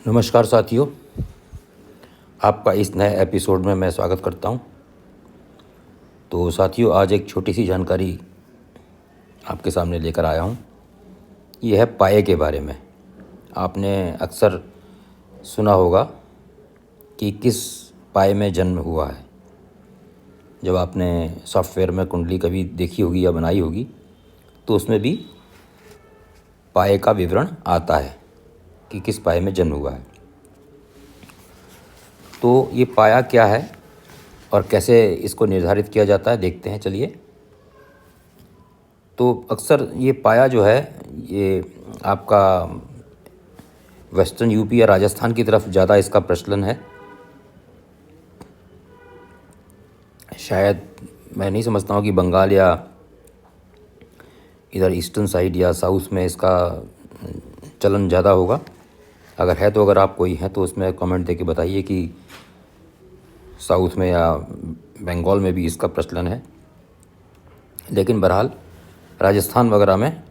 नमस्कार साथियों, आपका इस नए एपिसोड में मैं स्वागत करता हूं। तो साथियों, आज एक छोटी सी जानकारी आपके सामने लेकर आया हूं। ये है पाए के बारे में। आपने अक्सर सुना होगा कि किस पाए में जन्म हुआ है। जब आपने सॉफ्टवेयर में कुंडली कभी देखी होगी या बनाई होगी तो उसमें भी पाए का विवरण आता है कि किस पाए में जन्म हुआ है। तो ये पाया क्या है और कैसे इसको निर्धारित किया जाता है, देखते हैं। चलिए, तो अक्सर ये पाया जो है ये आपका वेस्टर्न यूपी या राजस्थान की तरफ ज़्यादा इसका प्रचलन है। शायद मैं नहीं समझता हूँ कि बंगाल या इधर ईस्टर्न साइड या साउथ में इसका चलन ज़्यादा होगा। अगर है तो अगर आप कोई हैं तो उसमें कमेंट देके बताइए कि साउथ में या बंगाल में भी इसका प्रचलन है। लेकिन बहरहाल राजस्थान वगैरह में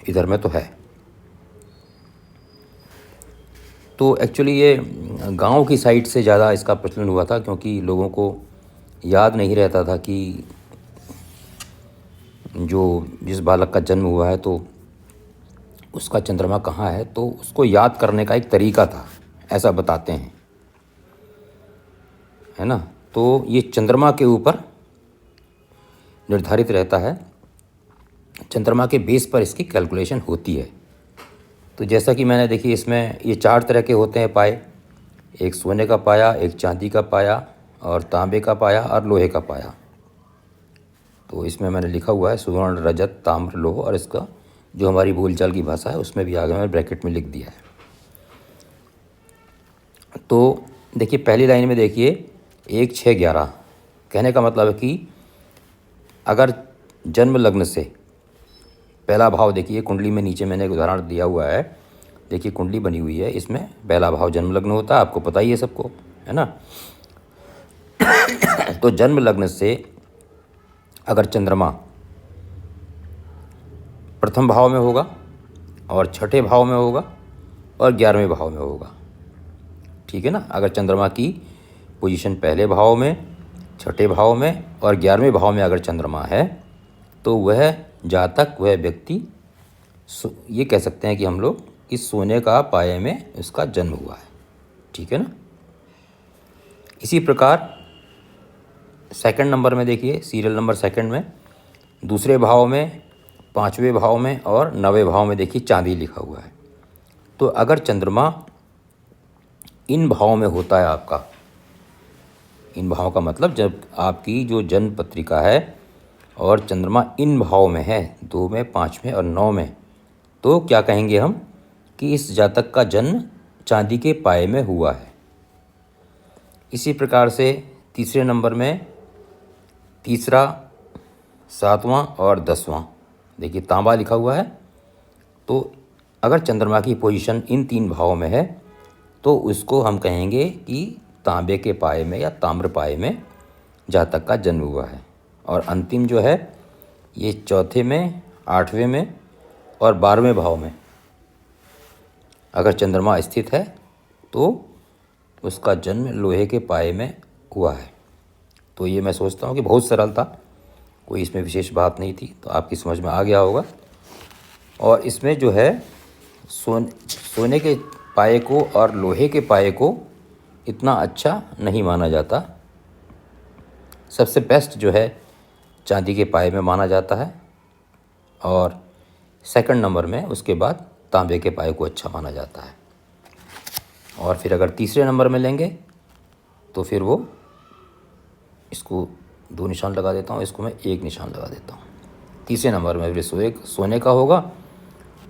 इधर में तो है। तो एक्चुअली ये गांव की साइड से ज़्यादा इसका प्रचलन हुआ था, क्योंकि लोगों को याद नहीं रहता था कि जिस बालक का जन्म हुआ है तो उसका चंद्रमा कहाँ है। तो उसको याद करने का एक तरीका था, ऐसा बताते हैं, है ना। तो ये चंद्रमा के ऊपर निर्धारित रहता है, चंद्रमा के बेस पर इसकी कैलकुलेशन होती है। तो जैसा कि मैंने देखी, इसमें ये 4 तरह के होते हैं पाए। एक सोने का पाया, एक चांदी का पाया, और तांबे का पाया और लोहे का पाया। तो इसमें मैंने लिखा हुआ है स्वर्ण, रजत, ताम्र, लोह, और इसका जो हमारी बोलचाल की भाषा है उसमें भी आगे मैंने ब्रैकेट में लिख दिया है। तो देखिए, पहली लाइन में देखिए 1, 6, 11। कहने का मतलब है कि अगर जन्म लग्न से पहला भाव, देखिए कुंडली में नीचे मैंने एक उदाहरण दिया हुआ है। देखिए कुंडली बनी हुई है, इसमें पहला भाव जन्म लग्न होता है, आपको पता ही है सबको, है ना। तो जन्म लग्न से अगर चंद्रमा प्रथम भाव में होगा और छठे भाव में होगा और 11वें भाव में होगा, ठीक है ना। अगर चंद्रमा की पोजीशन पहले भाव में, छठे भाव में और 11वें भाव में अगर चंद्रमा है तो वह जातक, वह व्यक्ति, ये कह सकते हैं कि हम लोग कि सोने का पाए में उसका जन्म हुआ है, ठीक है ना। इसी प्रकार सेकंड नंबर में देखिए, सीरियल नंबर सेकंड में दूसरे भाव में, 5वें भाव में और 9वें भाव में देखिए चांदी लिखा हुआ है। तो अगर चंद्रमा इन भाव में होता है आपका, इन भाव का मतलब जब आपकी जो जन्म पत्रिका है और चंद्रमा इन भाव में है, 2 में, 5 में और 9 में, तो क्या कहेंगे हम कि इस जातक का जन्म चांदी के पाए में हुआ है। इसी प्रकार से तीसरे नंबर में तीसरा, 7वां और 10वां देखिए तांबा लिखा हुआ है। तो अगर चंद्रमा की पोजीशन इन 3 भावों में है तो उसको हम कहेंगे कि तांबे के पाए में या ताम्र पाए में जातक का जन्म हुआ है। और अंतिम जो है ये चौथे में, 8वें में और 12वें भाव में अगर चंद्रमा स्थित है तो उसका जन्म लोहे के पाए में हुआ है। तो ये मैं सोचता हूँ कि बहुत सरल था, कोई इसमें विशेष बात नहीं थी, तो आपकी समझ में आ गया होगा। और इसमें जो है सोने के पाए को और लोहे के पाए को इतना अच्छा नहीं माना जाता। सबसे बेस्ट जो है चांदी के पाए में माना जाता है, और सेकंड नंबर में उसके बाद तांबे के पाए को अच्छा माना जाता है। और फिर अगर तीसरे नंबर में लेंगे तो फिर वो, इसको 2 निशान लगा देता हूँ, इसको मैं 1 निशान लगा देता हूँ। तीसरे नंबर में फिर सोने का होगा,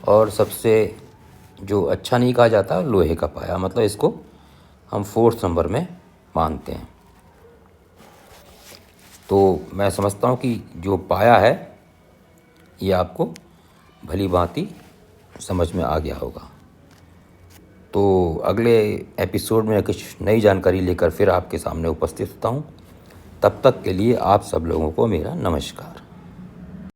और सबसे जो अच्छा नहीं कहा जाता लोहे का पाया, मतलब इसको हम 4th नंबर में मानते हैं। तो मैं समझता हूँ कि जो पाया है ये आपको भली भांति समझ में आ गया होगा। तो अगले एपिसोड में कुछ नई जानकारी लेकर फिर आपके सामने उपस्थित होता हूँ। तब तक के लिए आप सब लोगों को मेरा नमस्कार।